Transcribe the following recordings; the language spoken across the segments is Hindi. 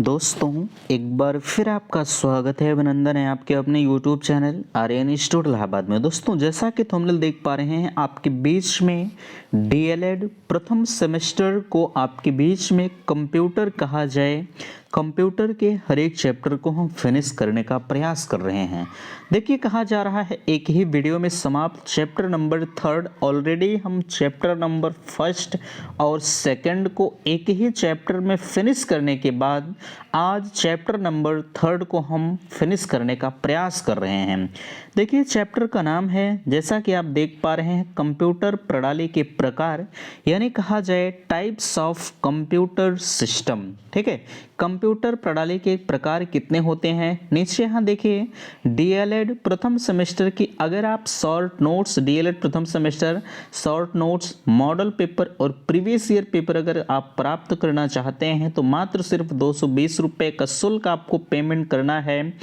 दोस्तों एक बार फिर आपका स्वागत है, अभिनंदन है आपके अपने YouTube channel Aryan institute Allahabad में। दोस्तों जैसा कि थंबनेल देख पा रहे हैं, आपके बीच में डीएलएड प्रथम सेमेस्टर को आपके बीच में कंप्यूटर कहा जाए, कंप्यूटर के हर एक चैप्टर को हम फिनिश करने का प्रयास कर रहे हैं। देखिए कहा जा रहा है एक ही वीडियो में समाप्त चैप्टर नंबर 3। ऑलरेडी हम चैप्टर नंबर 1 और 2 को एक ही चैप्टर में फिनिश करने के बाद आज चैप्टर नंबर 3 को हम फिनिश करने का प्रयास कर रहे हैं। देखिए चैप्टर का नाम है, जैसा कि आप देख पा रहे हैं, कंप्यूटर प्रणाली के प्रकार, यानी कहा जाए टाइप्स ऑफ कंप्यूटर सिस्टम। ठीक है, कंप्यूटर प्रणाली के प्रकार कितने होते हैं नीचे यहाँ देखिए। डीएलएड प्रथम सेमेस्टर की अगर आप शॉर्ट नोट्स, डीएलएड प्रथम semester short notes, model paper और प्रीवियस ईयर पेपर अगर आप प्राप्त करना चाहते हैं तो मात्र सिर्फ 220 रुपये का शुल्क आपको पेमेंट करना है।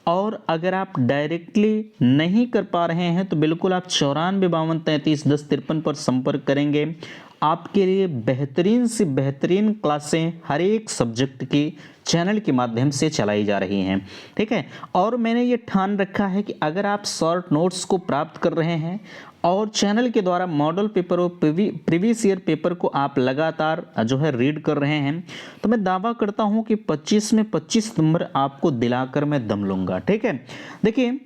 और अगर आप डायरेक्टली नहीं कर पा रहे हैं तो बिल्कुल आप 9452331053 पर संपर्क करेंगे। आपके लिए बेहतरीन से बेहतरीन क्लासें हर एक सब्जेक्ट की चैनल के माध्यम से चलाई जा रही हैं। ठीक है, और मैंने ये ठान रखा है कि अगर आप शॉर्ट नोट्स को प्राप्त कर रहे हैं और चैनल के द्वारा मॉडल पेपर और प्रीवियस ईयर पेपर को आप लगातार जो है रीड कर रहे हैं, तो मैं दावा करता हूं कि 25 में 25 नंबर आपको दिलाकर मैं दम लूंगा। ठीक है, देखिए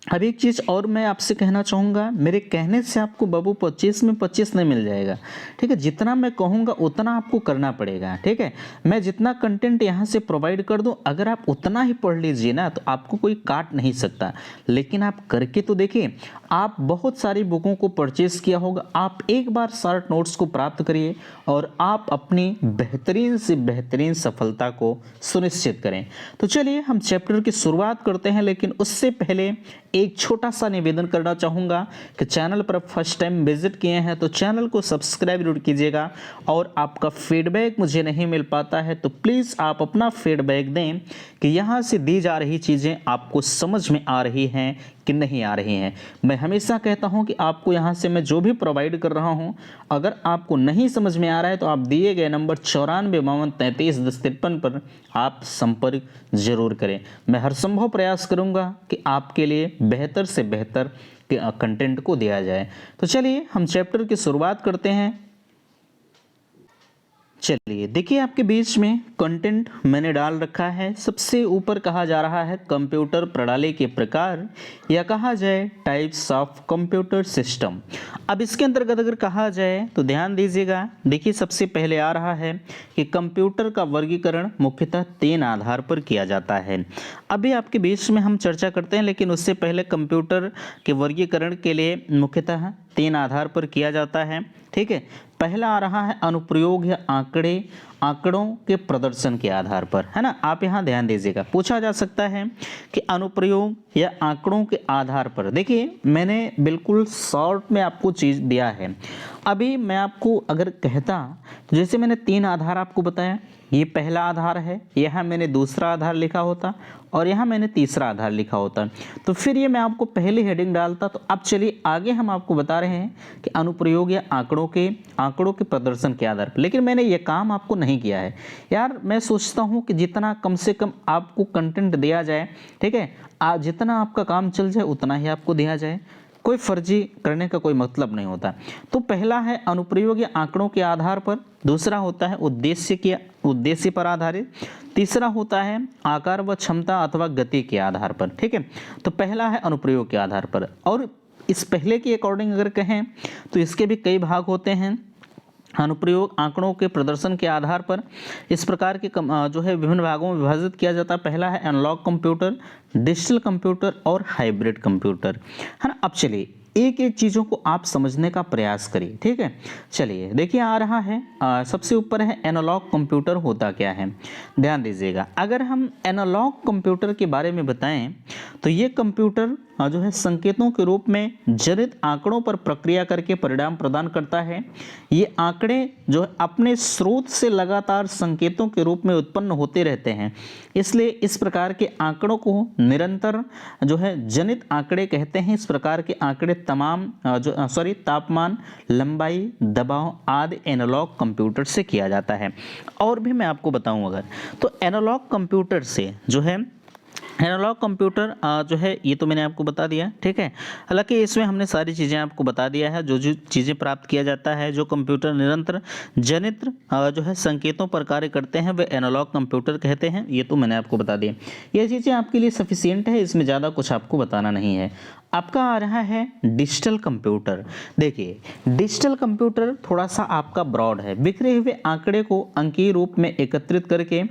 अब एक चीज़ और मैं आपसे कहना चाहूँगा, मेरे कहने से आपको बाबू 25 में 25 नहीं मिल जाएगा। ठीक है, जितना मैं कहूँगा उतना आपको करना पड़ेगा। ठीक है, मैं जितना कंटेंट यहाँ से प्रोवाइड कर दूँ, अगर आप उतना ही पढ़ लीजिए ना तो आपको कोई काट नहीं सकता। लेकिन आप करके तो देखिए, आप बहुत सारी बुकों को परचेज किया होगा, आप एक बार शॉर्ट नोट्स को प्राप्त करिए और आप अपनी बेहतरीन से बेहतरीन सफलता को सुनिश्चित करें। तो चलिए हम चैप्टर की शुरुआत करते हैं, लेकिन उससे पहले एक छोटा सा निवेदन करना चाहूँगा कि चैनल पर फर्स्ट टाइम विजिट किए हैं तो चैनल को सब्सक्राइब जरूर कीजिएगा। और आपका फीडबैक मुझे नहीं मिल पाता है तो प्लीज़ आप अपना फीडबैक दें कि यहाँ से दी जा रही चीज़ें आपको समझ में आ रही हैं कि नहीं आ रही हैं। मैं हमेशा कहता हूं कि आपको यहां से मैं जो भी प्रोवाइड कर रहा हूं, अगर आपको नहीं समझ में आ रहा है तो आप दिए गए नंबर 9452331053 पर आप संपर्क जरूर करें। मैं हर संभव प्रयास करूंगा कि आपके लिए बेहतर से बेहतर कंटेंट को दिया जाए। तो चलिए हम चैप्टर की शुरुआत करते हैं। चलिए देखिए आपके बीच में कंटेंट मैंने डाल रखा है। सबसे ऊपर कहा जा रहा है कंप्यूटर प्रणाली के प्रकार, या कहा जाए टाइप्स ऑफ कंप्यूटर सिस्टम। अब इसके अंतर्गत अगर कहा जाए तो ध्यान दीजिएगा। देखिए सबसे पहले आ रहा है कि कंप्यूटर का वर्गीकरण मुख्यतः 3 आधार पर किया जाता है। अभी आपके बीच में हम चर्चा करते हैं, लेकिन उससे पहले कंप्यूटर के वर्गीकरण के लिए मुख्यतः 3 आधार पर किया जाता है। ठीक है, पहला आ रहा है अनुप्रयोग या आंकड़ों के प्रदर्शन के आधार पर, है ना। आप यहाँ ध्यान दीजिएगा, पूछा जा सकता है कि अनुप्रयोग या आंकड़ों के आधार पर। देखिए मैंने बिल्कुल शॉर्ट में आपको चीज़ दिया है। अभी मैं आपको अगर कहता, जैसे मैंने 3 आधार आपको बताया, ये पहला आधार है, यहाँ मैंने दूसरा आधार लिखा होता और यहाँ मैंने तीसरा आधार लिखा होता, तो फिर ये मैं आपको पहले हेडिंग डालता। तो अब चलिए आगे हम आपको बता रहे हैं कि अनुप्रयोग या आंकड़ों के प्रदर्शन के आधार पर। लेकिन मैंने ये काम आपको नहीं किया है यार। मैं सोचता हूँ कि जितना कम से कम आपको कंटेंट दिया जाए, ठीक है, जितना आपका काम चल जाए उतना ही आपको दिया जाए। कोई फर्जी करने का कोई मतलब नहीं होता। तो पहला है अनुप्रयोग या आंकड़ों के आधार पर, दूसरा होता है उद्देश्य पर आधारित, तीसरा होता है आकार व क्षमता अथवा गति के आधार पर। ठीक है, तो पहला है अनुप्रयोग के आधार पर। और इस पहले के अकॉर्डिंग अगर कहें तो इसके भी कई भाग होते हैं। अनुप्रयोग आंकड़ों के प्रदर्शन के आधार पर इस प्रकार के जो है विभिन्न भागों में विभाजित किया जाता है। पहला है एनालॉग कंप्यूटर, डिजिटल कंप्यूटर और हाइब्रिड कंप्यूटर, है ना। अब चलिए एक एक चीज़ों को आप समझने का प्रयास करिए। ठीक है, चलिए देखिए आ रहा है सबसे ऊपर है एनालॉग कंप्यूटर होता क्या है। ध्यान दीजिएगा, अगर हम एनालॉग कंप्यूटर के बारे में बताएं तो ये कंप्यूटर जो है संकेतों के रूप में जनित आंकड़ों पर प्रक्रिया करके परिणाम प्रदान करता है। ये आंकड़े जो है अपने स्रोत से लगातार संकेतों के रूप में उत्पन्न होते रहते हैं, इसलिए इस प्रकार के आंकड़ों को निरंतर जो है जनित आंकड़े कहते हैं। इस प्रकार के आंकड़े तमाम तापमान, लंबाई, दबाव आदि एनालॉग कंप्यूटर से किया जाता है। और भी मैं आपको बताऊं अगर, तो एनालॉग कंप्यूटर से जो है एनालॉग कंप्यूटर जो है ये तो मैंने आपको बता दिया, ठीक है। हालांकि इसमें हमने सारी चीज़ें आपको बता दिया है, जो जो चीज़ें प्राप्त किया जाता है, जो कंप्यूटर निरंतर जनित जो है संकेतों पर कार्य करते हैं, वे एनालॉग कंप्यूटर कहते हैं। ये तो मैंने आपको बता दिया, ये चीज़ें आपके लिए सफिशिएंट है, इसमें ज़्यादा कुछ आपको बताना नहीं है। आपका आ रहा है डिजिटल कंप्यूटर। देखिए डिजिटल कंप्यूटर थोड़ा सा आपका ब्रॉड है, बिखरे हुए आंकड़े को अंकीय रूप में एकत्रित करके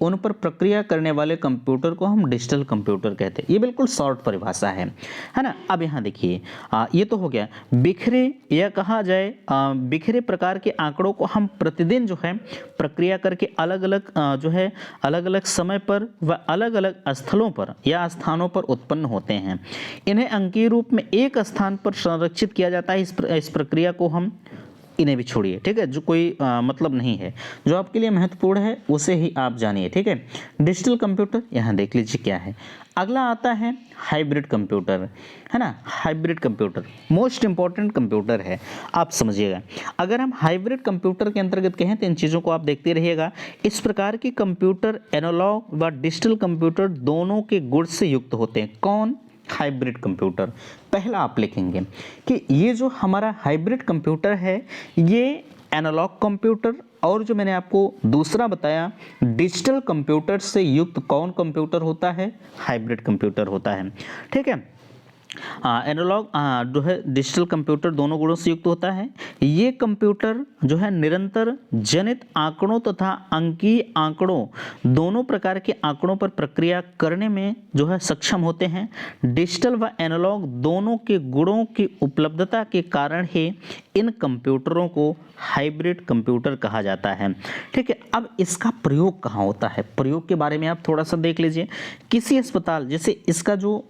उन पर प्रक्रिया करने वाले कंप्यूटर को हम डिजिटल कंप्यूटर कहते हैं। ये बिल्कुल शॉर्ट परिभाषा है ना। अब यहाँ देखिए ये तो हो गया बिखरे, या कहा जाए बिखरे प्रकार के आंकड़ों को हम प्रतिदिन जो है प्रक्रिया करके अलग अलग जो है अलग अलग समय पर व अलग अलग स्थलों पर या स्थानों पर उत्पन्न होते हैं। इन्हें अंकीय रूप में एक स्थान पर संरक्षित किया जाता है। इस प्रक्रिया को हम, इन्हें भी छोड़िए, ठीक है, जो कोई मतलब नहीं है, जो आपके लिए महत्वपूर्ण है उसे ही आप जानिए, ठीक है। डिजिटल कंप्यूटर यहाँ देख लीजिए क्या है। अगला आता है हाइब्रिड कंप्यूटर, है ना। Hybrid computer most important computer है, आप समझिएगा। अगर हम हाइब्रिड कंप्यूटर के अंतर्गत कहें तो इन चीज़ों को आप देखते रहिएगा। इस प्रकार के कंप्यूटर एनालॉग व डिजिटल कंप्यूटर दोनों के गुण से युक्त होते हैं। कौन? Hybrid computer. पहला आप लिखेंगे कि ये जो हमारा हाइब्रिड कंप्यूटर है ये एनालॉग कंप्यूटर और जो मैंने आपको दूसरा बताया डिजिटल कंप्यूटर से युक्त कौन कंप्यूटर होता है? हाइब्रिड कंप्यूटर होता है, ठीक है। एनालॉग जो है डिजिटल कंप्यूटर दोनों गुणों से युक्त होता है। ये कंप्यूटर जो है निरंतर जनित आंकड़ों तथा अंकीय आंकड़ों दोनों प्रकार के आंकड़ों पर प्रक्रिया करने में जो है सक्षम होते हैं। डिजिटल व एनालॉग दोनों के गुणों की उपलब्धता के कारण ही इन कंप्यूटरों को हाइब्रिड कंप्यूटर कहा जाता है, ठीक है। अब इसका प्रयोग कहाँ होता है? प्रयोग के बारे में आप थोड़ा सा देख लीजिए। किसी अस्पताल, जैसे इसका जो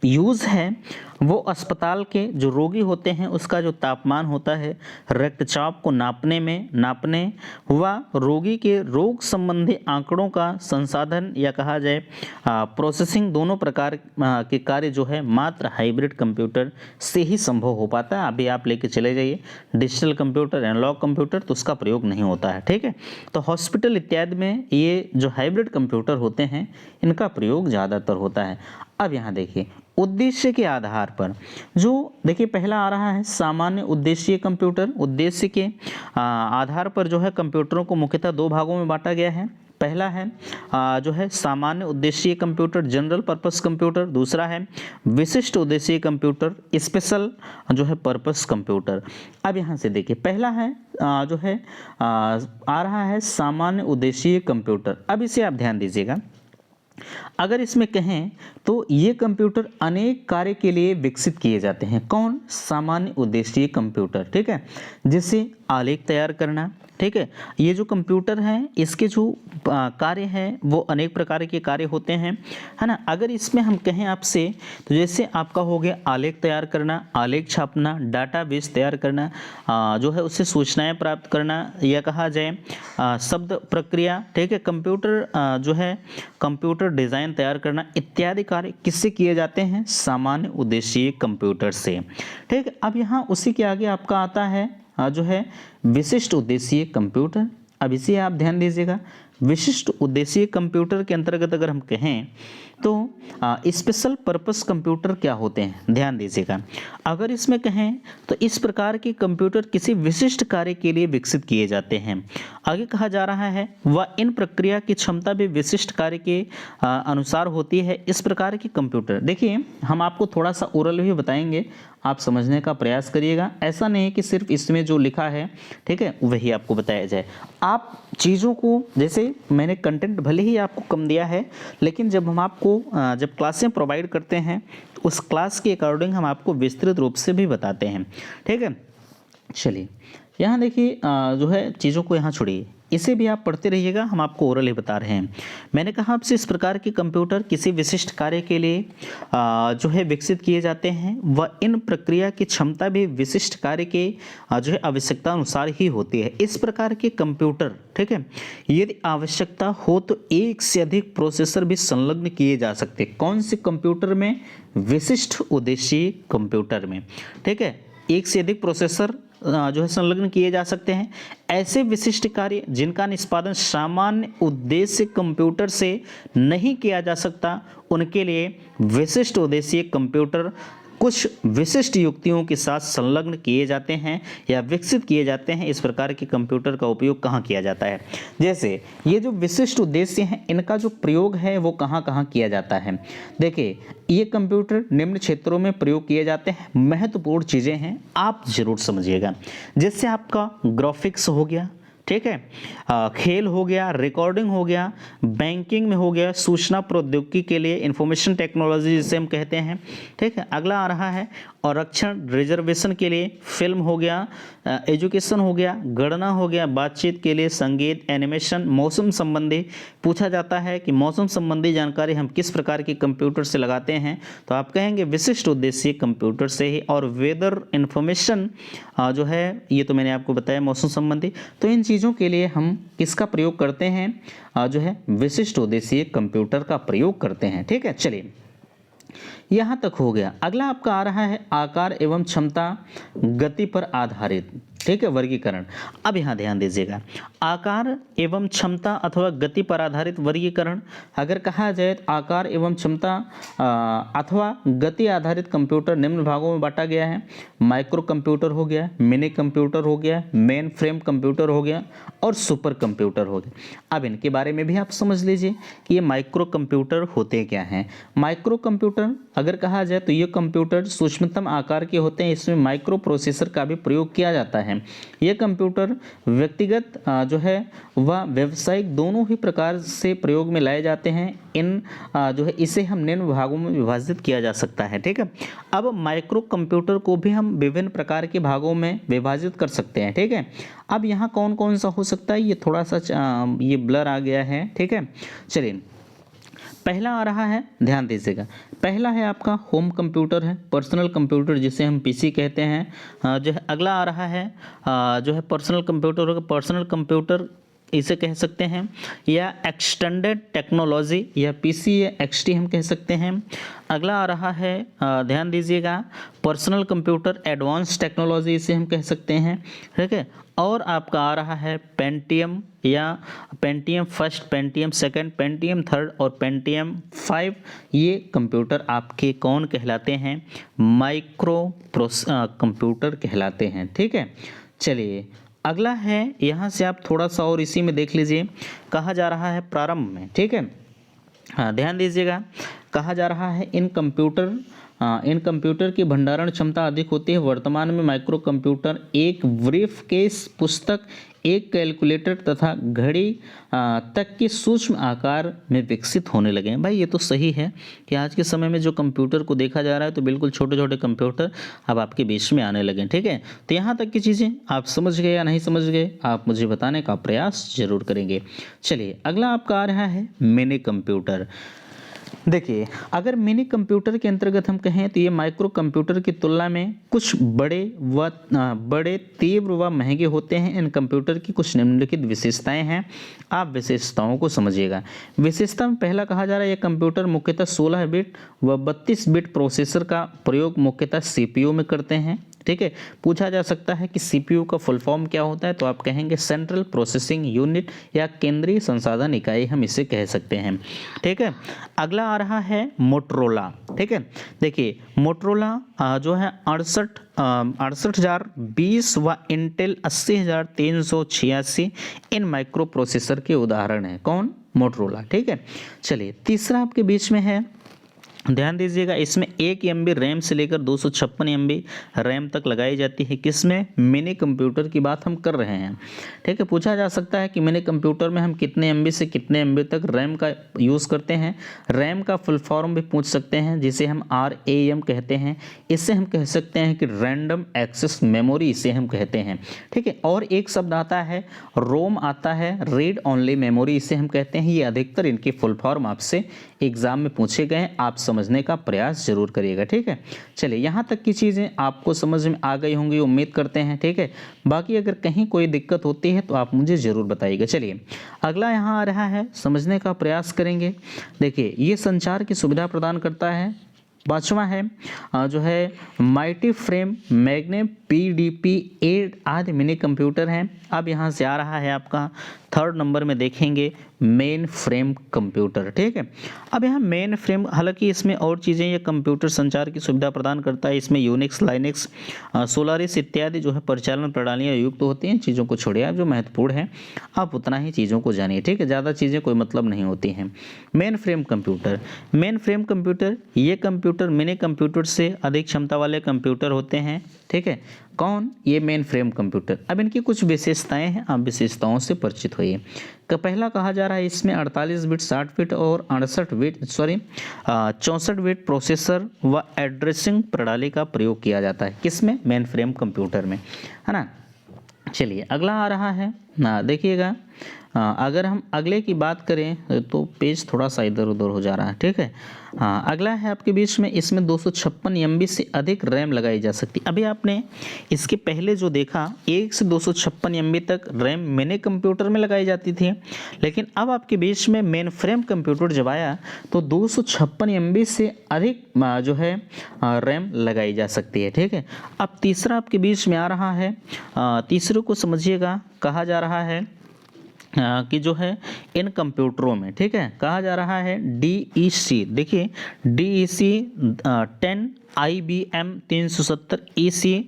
यूज़ है वो अस्पताल के जो रोगी होते हैं उसका जो तापमान होता है रक्तचाप को नापने व रोगी के रोग संबंधी आंकड़ों का संसाधन या कहा जाए प्रोसेसिंग, दोनों प्रकार के कार्य जो है मात्र हाइब्रिड कंप्यूटर से ही संभव हो पाता है। अभी आप लेके चले जाइए डिजिटल कंप्यूटर, एनालॉग कंप्यूटर, तो उसका प्रयोग नहीं होता है, ठीक है। तो हॉस्पिटल इत्यादि में ये जो हाइब्रिड कंप्यूटर होते हैं इनका प्रयोग ज़्यादातर होता है। अब यहाँ देखिए उद्देश्य के आधार पर जो देखिए पहला आ रहा है सामान्य उद्देश्य कंप्यूटर। उद्देश्य के आधार पर जो है कंप्यूटरों को मुख्यतः दो भागों में बांटा गया है। पहला है जो है सामान्य उद्देश्य कंप्यूटर, जनरल पर्पस कंप्यूटर। दूसरा है विशिष्ट उद्देश्य कंप्यूटर, स्पेशल जो है पर्पस कंप्यूटर। अब यहाँ से देखिए पहला है जो है आ रहा है सामान्य उद्देश्य कंप्यूटर। अब इसे आप ध्यान दीजिएगा। अगर इसमें कहें तो ये कंप्यूटर अनेक कार्य के लिए विकसित किए जाते हैं। कौन? सामान्य उद्देश्य कंप्यूटर, ठीक है। जैसे आलेख तैयार करना, ठीक है। ये जो कंप्यूटर है इसके जो कार्य हैं वो अनेक प्रकार के कार्य होते हैं, है ना। अगर इसमें हम कहें आपसे तो जैसे आपका हो गया आलेख तैयार करना, आलेख छापना, डाटाबेस तैयार करना, जो है उससे सूचनाएं प्राप्त करना, या कहा जाए शब्द प्रक्रिया, ठीक है। कंप्यूटर जो है कंप्यूटर डिज़ाइन तैयार करना इत्यादि कार्य किससे किए जाते हैं? सामान्य उद्देश्य कंप्यूटर से, ठीक है। अब यहाँ उसी के आगे आपका आता है जो है विशिष्ट उद्देश्य कंप्यूटर। अब इसे आप ध्यान दीजिएगा। विशिष्ट उद्देश्य कंप्यूटर के अंतर्गत अगर हम कहें तो स्पेशल पर्पस कंप्यूटर क्या होते हैं? ध्यान दीजिएगा। अगर इसमें कहें तो इस प्रकार के कंप्यूटर किसी विशिष्ट कार्य के लिए विकसित किए जाते हैं। आगे कहा जा रहा है वह इन प्रक्रिया की क्षमता भी विशिष्ट कार्य के अनुसार होती है। इस प्रकार के कंप्यूटर, देखिए हम आपको थोड़ा सा ओरल भी बताएंगे, आप समझने का प्रयास करिएगा। ऐसा नहीं है कि सिर्फ इसमें जो लिखा है, ठीक है, वही आपको बताया जाए। आप चीज़ों को, जैसे मैंने कंटेंट भले ही आपको कम दिया है, लेकिन जब हम आपको जब क्लासें प्रोवाइड करते हैं उस क्लास के अकॉर्डिंग हम आपको विस्तृत रूप से भी बताते हैं, ठीक है। चलिए यहाँ देखिए जो है चीज़ों को यहाँ छोड़िए, इसे भी आप पढ़ते रहिएगा, हम आपको ओरल ही बता रहे हैं। मैंने कहा आपसे इस प्रकार के कंप्यूटर किसी विशिष्ट कार्य के लिए जो है विकसित किए जाते हैं, वह इन प्रक्रिया की क्षमता भी विशिष्ट कार्य के जो है आवश्यकता अनुसार ही होती है। इस प्रकार के कंप्यूटर, ठीक है, यदि आवश्यकता हो तो एक से अधिक प्रोसेसर भी संलग्न किए जा सकते हैं। कौन से कंप्यूटर में? विशिष्ट उद्देश्यीय कंप्यूटर में, ठीक है, एक से अधिक प्रोसेसर जो है संलग्न किए जा सकते हैं। ऐसे विशिष्ट कार्य जिनका निष्पादन सामान्य उद्देश्य कंप्यूटर से नहीं किया जा सकता, उनके लिए विशिष्ट उद्देश्य कंप्यूटर कुछ विशिष्ट युक्तियों के साथ संलग्न किए जाते हैं या विकसित किए जाते हैं। इस प्रकार के कंप्यूटर का उपयोग कहाँ किया जाता है? जैसे ये जो विशिष्ट उद्देश्य हैं, इनका जो प्रयोग है वो कहाँ कहाँ किया जाता है? देखिए, ये कंप्यूटर निम्न क्षेत्रों में प्रयोग किए जाते हैं। महत्वपूर्ण चीज़ें हैं, आप जरूर समझिएगा। जैसे आपका ग्राफिक्स हो गया, ठीक है, खेल हो गया, रिकॉर्डिंग हो गया, बैंकिंग में हो गया, सूचना प्रौद्योगिकी के लिए इंफॉर्मेशन टेक्नोलॉजी जिसे हम कहते हैं, ठीक है। अगला आ रहा है आरक्षण रिजर्वेशन के लिए, फिल्म हो गया, एजुकेशन हो गया, गणना हो गया, बातचीत के लिए संगीत, एनिमेशन, मौसम संबंधी पूछा जाता है कि मौसम संबंधी जानकारी हम किस प्रकार के कंप्यूटर से लगाते हैं, तो आप कहेंगे विशिष्ट उद्देश्य कंप्यूटर से ही। और वेदर इंफॉर्मेशन जो है, ये तो मैंने आपको बताया मौसम संबंधी, तो इन चीज़ों के लिए हम किसका प्रयोग करते हैं? जो है विशिष्ट उद्देश्य कंप्यूटर का प्रयोग करते हैं, ठीक है। चलिए, यहाँ तक हो गया। अगला आपका आ रहा है आकार एवं क्षमता गति पर आधारित, ठीक है, वर्गीकरण। अब यहाँ ध्यान दीजिएगा, आकार एवं क्षमता अथवा गति पर आधारित वर्गीकरण अगर कहा जाए तो आकार एवं क्षमता अथवा गति आधारित कंप्यूटर निम्न भागों में बांटा गया है। माइक्रो कंप्यूटर हो गया, मिनी कंप्यूटर हो गया, मेन फ्रेम कंप्यूटर हो गया और सुपर कंप्यूटर हो गया। अब इनके बारे में भी आप समझ लीजिए कि ये माइक्रो कंप्यूटर होते क्या हैं। माइक्रो कंप्यूटर अगर कहा जाए तो ये कंप्यूटर सूक्ष्मतम आकार के होते हैं, इसमें माइक्रो प्रोसेसर का भी प्रयोग किया जाता है। ये कंप्यूटर व्यक्तिगत जो है वह व्यावसायिक दोनों ही प्रकार से प्रयोग में लाए जाते हैं। इन जो है इसे हम निम्न भागों में विभाजित किया जा सकता है, ठीक है। अब माइक्रो कंप्यूटर को भी हम विभिन्न प्रकार के भागों में विभाजित कर सकते हैं, ठीक है। अब यहाँ कौन कौन सा हो सकता है, ये थोड़ा सा ये ब्लर आ गया है, ठीक है। चलिए, पहला आ रहा है, ध्यान दीजिएगा, पहला है आपका होम कंप्यूटर है, पर्सनल कंप्यूटर जिसे हम पीसी कहते हैं। जो है अगला आ रहा है जो है पर्सनल कंप्यूटर होगा, पर्सनल कंप्यूटर इसे कह सकते हैं, या एक्सटेंडेड टेक्नोलॉजी या पीसी या एक्सटी हम कह सकते हैं। अगला आ रहा है ध्यान दीजिएगा, पर्सनल कंप्यूटर एडवांस टेक्नोलॉजी इसे हम कह सकते हैं, ठीक है। और आपका आ रहा है पेंटियम या Pentium first, Pentium second, Pentium third और पेंटियम 5। ये कंप्यूटर आपके कौन कहलाते हैं? माइक्रो कंप्यूटर कहलाते हैं, ठीक है। चलिए, अगला है, यहाँ से आप थोड़ा सा और इसी में देख लीजिए, कहा जा रहा है प्रारंभ में, ठीक है। हाँ, ध्यान दीजिएगा, कहा जा रहा है इन कंप्यूटर की भंडारण क्षमता अधिक होती है। वर्तमान में माइक्रो कंप्यूटर एक ब्रीफ केस, पुस्तक, एक कैलकुलेटर तथा घड़ी तक के सूक्ष्म आकार में विकसित होने लगे हैं। भाई ये तो सही है कि आज के समय में जो कंप्यूटर को देखा जा रहा है तो बिल्कुल छोटे छोटे कंप्यूटर अब आपके बीच में आने लगे, ठीक है। तो यहाँ तक की चीज़ें आप समझ गए या नहीं समझ गए, आप मुझे बताने का प्रयास जरूर करेंगे। चलिए, अगला आपका आ रहा है मिनी कंप्यूटर। देखिए, अगर मिनी कंप्यूटर के अंतर्गत हम कहें तो ये माइक्रो कंप्यूटर की तुलना में कुछ बड़े तीव्र व महंगे होते हैं। इन कंप्यूटर की कुछ निम्नलिखित विशेषताएं हैं, आप विशेषताओं को समझिएगा। विशेषता में पहला कहा जा रहा है ये कंप्यूटर मुख्यतः 16 बिट व 32 बिट प्रोसेसर का प्रयोग मुख्यतः सीपीयू में करते हैं, ठीक है। पूछा जा सकता है कि सीपीयू का फुल फॉर्म क्या होता है, तो आप कहेंगे सेंट्रल प्रोसेसिंग यूनिट या केंद्रीय संसाधन इकाई हम इसे कह सकते हैं, ठीक है। अगला आ रहा है मोटरोला, ठीक है। देखिए, मोटरोला जो है 68,020 व इंटेल 80,386 इन माइक्रो प्रोसेसर के उदाहरण हैं। कौन? मोटरोला, ठीक है। चलिए, तीसरा आपके बीच में है ध्यान दीजिएगा, इसमें 1 MB रैम से लेकर 256 MB रैम तक लगाई जाती है। किसमें? मिनी कंप्यूटर की बात हम कर रहे हैं। ठीक है, पूछा जा सकता है कि मिनी कंप्यूटर में हम कितने MB से कितने MB तक रैम का यूज़ करते हैं। रैम का फुल फॉर्म भी पूछ सकते हैं, जिसे हम RAM कहते हैं। इससे हम कह सकते हैं कि रैंडम एक्सेस मेमोरी इसे हम कहते हैं। ठीक है, और एक शब्द आता है रोम, आता है रीड ओनली मेमोरी इसे हम कहते हैं। ये अधिकतर इनके फुल फॉर्म आपसे एग्जाम में पूछे गए हैं, आप समझने का प्रयास जरूर करिएगा। ठीक है, चलिए यहाँ तक की चीज़ें आपको समझ में आ गई होंगी, उम्मीद करते हैं। ठीक है, बाकी अगर कहीं कोई दिक्कत होती है तो आप मुझे ज़रूर बताइएगा। चलिए अगला यहाँ आ रहा है, समझने का प्रयास करेंगे। देखिए, ये संचार की सुविधा प्रदान करता है। पाँचवा है जो है माइटी फ्रेम, मैग्ने, PDP-8 आदि मिनी कंप्यूटर हैं। अब यहाँ से आ रहा है आपका 3rd नंबर में देखेंगे मेन फ्रेम कंप्यूटर। ठीक है, अब यहाँ मेन फ्रेम, हालांकि इसमें और चीज़ें, ये कंप्यूटर संचार की सुविधा प्रदान करता है। इसमें यूनिक्स, लाइनेक्स, सोलारिस इत्यादि जो है परिचालन प्रणालियाँ युक्त होती हैं। चीज़ों को छोड़िए, आप जो महत्वपूर्ण है आप उतना ही चीज़ों को जानिए। ठीक है, ज़्यादा चीज़ें कोई मतलब नहीं होती हैं। Main frame computer, main frame computer, ये कंप्यूटर मिनी कंप्यूटर से अधिक क्षमता वाले कंप्यूटर होते हैं। ठीक है, कौन? ये मेन फ्रेम कंप्यूटर। अब इनकी कुछ विशेषताएं हैं, आप विशेषताओं से परिचित होइए। पहला कहा जा रहा है इसमें 48 बिट, 60 बिट और 64 बिट प्रोसेसर व एड्रेसिंग प्रणाली का प्रयोग किया जाता है। किसमें? मेन फ्रेम कंप्यूटर में, है ना। चलिए अगला आ रहा है ना, देखिएगा अगर हम अगले की बात करें तो पेज थोड़ा सा इधर उधर हो जा रहा है। ठीक है, हाँ अगला है आपके बीच में, इसमें 256 MB से अधिक रैम लगाई जा सकती है। अभी आपने इसके पहले जो देखा 1 से 256 MB तक रैम मिनी कंप्यूटर में लगाई जाती थी, लेकिन अब आपके बीच में मेन फ्रेम कंप्यूटर जब आया तो 256 MB से अधिक जो है रैम लगाई जा सकती है। ठीक है, अब तीसरा आपके बीच में आ रहा है, तीसरे को समझिएगा, कहा जा रहा है कि जो है इन कंप्यूटरों में, ठीक है, कहा जा रहा है DEC। देखिए DEC 10, IBM 370, EC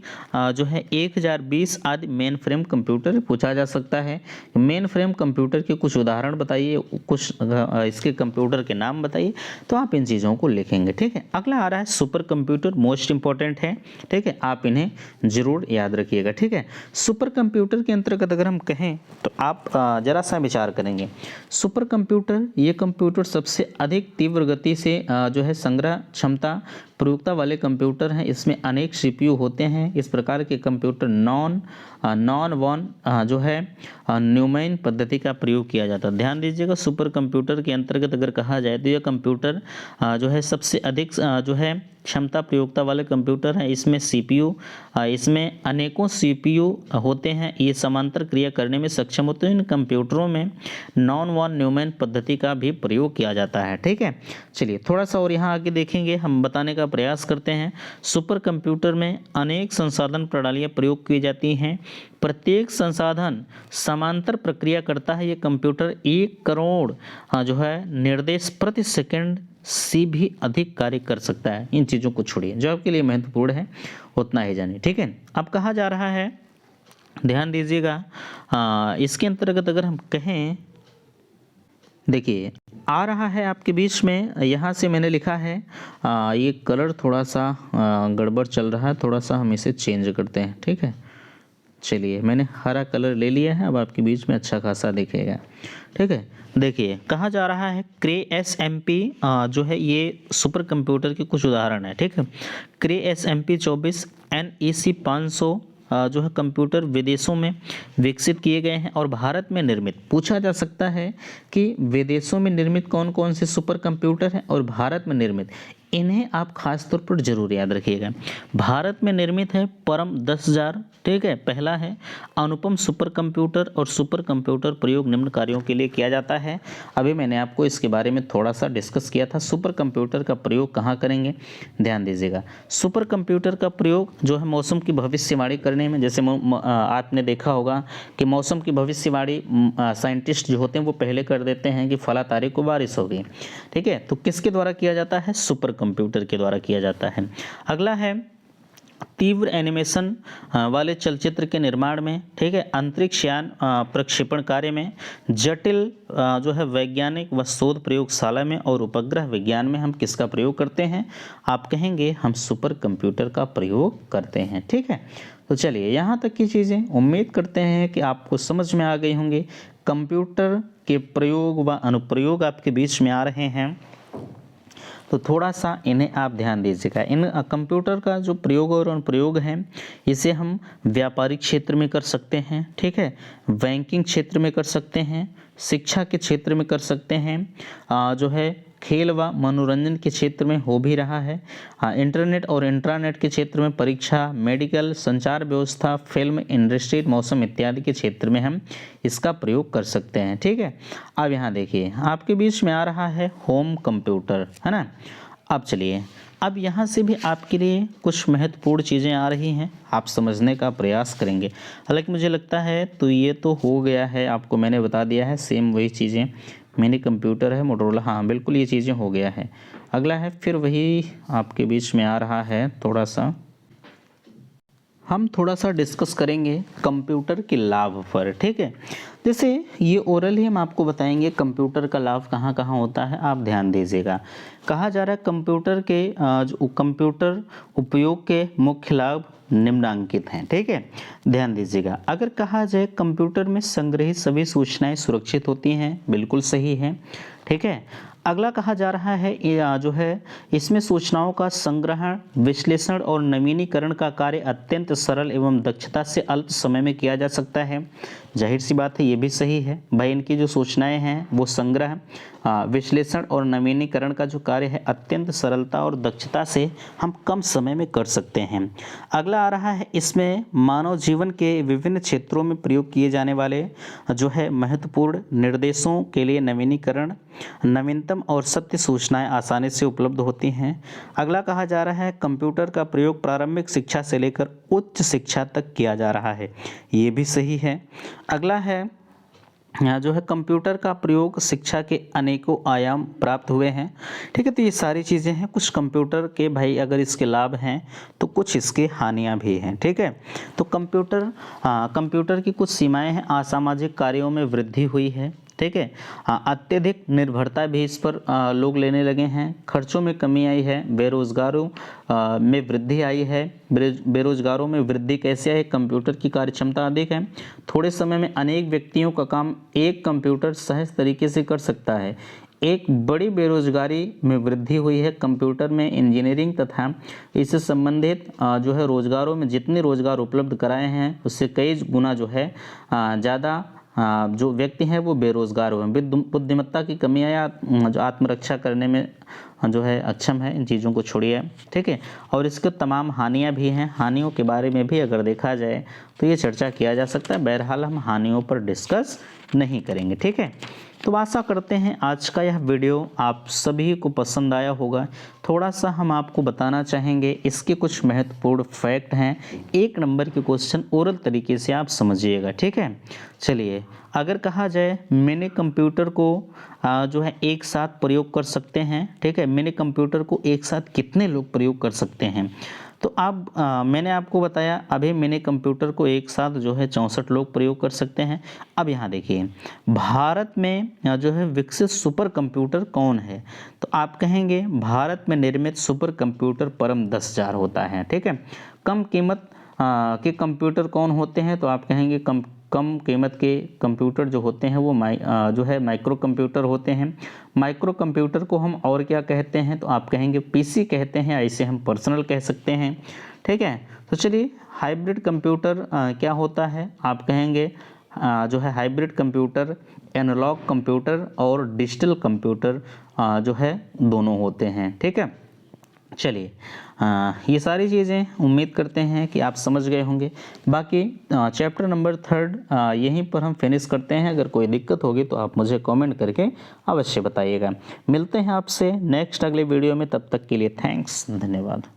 जो है 1020 आदि मेन फ्रेम कंप्यूटर पूछा जा सकता है। मेन फ्रेम कंप्यूटर के कुछ उदाहरण बताइए, कुछ इसके कंप्यूटर के नाम बताइए, तो आप इन चीज़ों को लिखेंगे। ठीक है, अगला आ रहा है सुपर कंप्यूटर, मोस्ट इंपॉर्टेंट है। ठीक है, आप इन्हें जरूर याद रखिएगा। ठीक है, सुपर कंप्यूटर के अंतर्गत अगर हम कहें तो आप जरा सा विचार करेंगे। सुपर कंप्यूटर, ये कंप्यूटर सबसे अधिक तीव्र गति से जो है संग्रह क्षमता प्रयोगता वाले कंप्यूटर हैं। इसमें अनेक CPU होते हैं। इस प्रकार के कंप्यूटर नॉन वन जो है न्यूमैन पद्धति का प्रयोग किया जाता है। ध्यान दीजिएगा, सुपर कंप्यूटर के अंतर्गत अगर कहा जाए तो यह कंप्यूटर जो है सबसे अधिक जो है क्षमता प्रयोगता वाले कंप्यूटर हैं। इसमें CPU, इसमें अनेकों CPU होते हैं। ये समांतर क्रिया करने में सक्षम होते हैं। इन कंप्यूटरों में नॉन वन न्यूमैन पद्धति का भी प्रयोग किया जाता है। ठीक है, चलिए थोड़ा सा और यहाँ आगे देखेंगे, हम बताने का प्रयास करते हैं। सुपर कंप्यूटर में अनेक संसाधन प्रणालियाँ प्रयोग की जाती हैं। प्रत्येक संसाधन समांतर प्रक्रिया करता है। ये कंप्यूटर 1 करोड़ जो है निर्देश प्रति सेकंड से भी अधिक कार्य कर सकता है। इन चीज़ों को छोड़िए, जो आपके लिए महत्वपूर्ण है उतना ही जानिए। ठीक है, अब कहा जा रहा है, ध्यान दीजिएगा, इसके अंतर्गत अगर हम कहें, देखिए आ रहा है आपके बीच में, यहाँ से मैंने लिखा है ये कलर थोड़ा सा गड़बड़ चल रहा है, थोड़ा सा हम इसे चेंज करते हैं। ठीक है, चलिए मैंने हरा कलर ले लिया है, अब आपके बीच में अच्छा खासा दिखेगा। ठीक है, देखिए कहा जा रहा है क्रे SMP जो है ये सुपर कंप्यूटर के कुछ उदाहरण है। ठीक है, क्रे SMP 24, NEC 500 जो है कंप्यूटर विदेशों में विकसित किए गए हैं और भारत में निर्मित। पूछा जा सकता है कि विदेशों में निर्मित कौन कौन से सुपर कंप्यूटर हैं और भारत में निर्मित, इन्हें आप खास तौर पर जरूर याद रखिएगा। भारत में निर्मित है परम 10,000, ठीक है, पहला है अनुपम सुपर कंप्यूटर और सुपर कंप्यूटर प्रयोग निम्न कार्यों के लिए किया जाता है। अभी मैंने आपको इसके बारे में थोड़ा सा डिस्कस किया था। सुपर कंप्यूटर का प्रयोग कहाँ करेंगे, ध्यान दीजिएगा। सुपर कंप्यूटर का प्रयोग जो है मौसम की भविष्यवाणी करने में, जैसे आपने देखा होगा कि मौसम की भविष्यवाणी साइंटिस्ट जो होते हैं वो पहले कर देते हैं कि फला तारीख को बारिश होगी। ठीक है, तो किसके द्वारा किया जाता है, सुपर कंप्यूटर के द्वारा किया जाता है। अगला है तीव्र एनिमेशन वाले चलचित्र के निर्माण में, ठीक है, अंतरिक्ष यान प्रक्षेपण कार्य में, जटिल जो है वैज्ञानिक व शोध प्रयोगशाला में और उपग्रह विज्ञान में हम किसका प्रयोग करते हैं? आप कहेंगे हम सुपर कंप्यूटर का प्रयोग करते हैं। ठीक है, तो चलिए यहाँ तक की चीज़ें उम्मीद करते हैं कि आपको समझ में आ गई होंगी। कंप्यूटर के प्रयोग व अनुप्रयोग आपके बीच में आ रहे हैं, तो थोड़ा सा इन्हें आप ध्यान दीजिएगा। इन कंप्यूटर का जो प्रयोग और अनुप्रयोग है, इसे हम व्यापारिक क्षेत्र में कर सकते हैं, ठीक है, बैंकिंग क्षेत्र में कर सकते हैं, शिक्षा के क्षेत्र में कर सकते हैं, जो है खेल व मनोरंजन के क्षेत्र में हो भी रहा है, इंटरनेट और इंट्रानेट के क्षेत्र में, परीक्षा, मेडिकल, संचार व्यवस्था, फिल्म इंडस्ट्री, मौसम इत्यादि के क्षेत्र में हम इसका प्रयोग कर सकते हैं। ठीक है, अब यहाँ देखिए आपके बीच में आ रहा है होम कंप्यूटर, है ना। अब चलिए, अब यहाँ से भी आपके लिए कुछ महत्वपूर्ण चीज़ें आ रही हैं, आप समझने का प्रयास करेंगे। हालांकि मुझे लगता है तो ये तो हो गया है, आपको मैंने बता दिया है, सेम वही चीज़ें, मिनी कंप्यूटर है मोटोरोला, हाँ बिल्कुल ये चीज़ें हो गया है। अगला है फिर वही आपके बीच में आ रहा है, हम थोड़ा सा डिस्कस करेंगे कंप्यूटर के लाभ पर। ठीक है, जैसे ये ओरल ही हम आपको बताएंगे कंप्यूटर का लाभ कहाँ कहाँ होता है, आप ध्यान दीजिएगा। कहा जा रहा है कंप्यूटर के जो कंप्यूटर उपयोग के मुख्य लाभ निम्नलिखित हैं। ठीक है, ध्यान दीजिएगा। अगर कहा जाए कंप्यूटर में संग्रहित सभी सूचनाएं सुरक्षित होती हैं, बिल्कुल सही है। ठीक है, अगला कहा जा रहा है जो है इसमें सूचनाओं का संग्रहण, विश्लेषण और नवीनीकरण का कार्य अत्यंत सरल एवं दक्षता से अल्प समय में किया जा सकता है। जाहिर सी बात है, ये भी सही है भाई, इनकी जो सूचनाएं हैं वो संग्रह, विश्लेषण और नवीनीकरण का जो कार्य है अत्यंत सरलता और दक्षता से हम कम समय में कर सकते हैं। अगला आ रहा है, इसमें मानव जीवन के विभिन्न क्षेत्रों में प्रयोग किए जाने वाले जो है महत्वपूर्ण निर्देशों के लिए नवीनीकरण, नवीनतम और सत्य सूचनाएं आसानी से उपलब्ध होती हैं। अगला कहा जा रहा है कंप्यूटर का प्रयोग प्रारंभिक शिक्षा से लेकर उच्च शिक्षा तक किया जा रहा है, ये भी सही है। अगला है जो है कंप्यूटर का प्रयोग शिक्षा के अनेकों आयाम प्राप्त हुए हैं। ठीक है, तो ये सारी चीज़ें हैं। कुछ कंप्यूटर के भाई अगर इसके लाभ हैं तो कुछ इसके हानियां भी हैं। ठीक है, तो कंप्यूटर की कुछ सीमाएं हैं, असामाजिक कार्यों में वृद्धि हुई है। ठीक है, अत्यधिक निर्भरता भी इस पर लोग लेने लगे हैं, खर्चों में कमी आई है, बेरोजगारों में वृद्धि आई है। बेरोजगारों में वृद्धि कैसे आई? कंप्यूटर की कार्यक्षमता अधिक है, थोड़े समय में अनेक व्यक्तियों का काम एक कंप्यूटर सहज तरीके से कर सकता है। एक बड़ी बेरोजगारी में वृद्धि हुई है, कंप्यूटर में इंजीनियरिंग तथा इससे संबंधित जो है रोजगारों में जितने रोजगार उपलब्ध कराए हैं उससे कई गुना जो है ज़्यादा जो व्यक्ति हैं वो बेरोजगार हुए। बुद्धिमत्ता की कमी आया, जो आत्मरक्षा करने में जो है अक्षम है, इन चीज़ों को छोड़िए। ठीक है, और इसके तमाम हानियां भी हैं, हानियों के बारे में भी अगर देखा जाए तो ये चर्चा किया जा सकता है। बहरहाल हम हानियों पर डिस्कस नहीं करेंगे। ठीक है, तो आशा करते हैं आज का यह वीडियो आप सभी को पसंद आया होगा। थोड़ा सा हम आपको बताना चाहेंगे, इसके कुछ महत्वपूर्ण फैक्ट हैं, 1 नंबर के क्वेश्चन ओरल तरीके से आप समझिएगा। ठीक है, चलिए, अगर कहा जाए मिनी कंप्यूटर को जो है एक साथ प्रयोग कर सकते हैं। ठीक है, मिनी कंप्यूटर को एक साथ कितने लोग प्रयोग कर सकते हैं? तो अब मैंने आपको बताया अभी मिनी कंप्यूटर को एक साथ जो है 64 लोग प्रयोग कर सकते हैं। अब यहाँ देखिए भारत में जो है विकसित सुपर कंप्यूटर कौन है? तो आप कहेंगे भारत में निर्मित सुपर कंप्यूटर परम 10,000 होता है। ठीक है, कम कीमत के कंप्यूटर कौन होते हैं? तो आप कहेंगे कम कीमत के कंप्यूटर जो होते हैं वो जो है माइक्रो कंप्यूटर होते हैं। माइक्रो कंप्यूटर को हम और क्या कहते हैं? तो आप कहेंगे पीसी कहते हैं, ऐसे हम पर्सनल कह सकते हैं। ठीक है, तो चलिए हाइब्रिड कंप्यूटर क्या होता है? आप कहेंगे जो है हाइब्रिड कंप्यूटर एनालॉग कंप्यूटर और डिजिटल कंप्यूटर जो है दोनों होते हैं। ठीक है, चलिए ये सारी चीज़ें उम्मीद करते हैं कि आप समझ गए होंगे। बाकी चैप्टर नंबर 3 यहीं पर हम फिनिश करते हैं। अगर कोई दिक्कत होगी तो आप मुझे कमेंट करके अवश्य बताइएगा। मिलते हैं आपसे नेक्स्ट अगले वीडियो में, तब तक के लिए थैंक्स, धन्यवाद।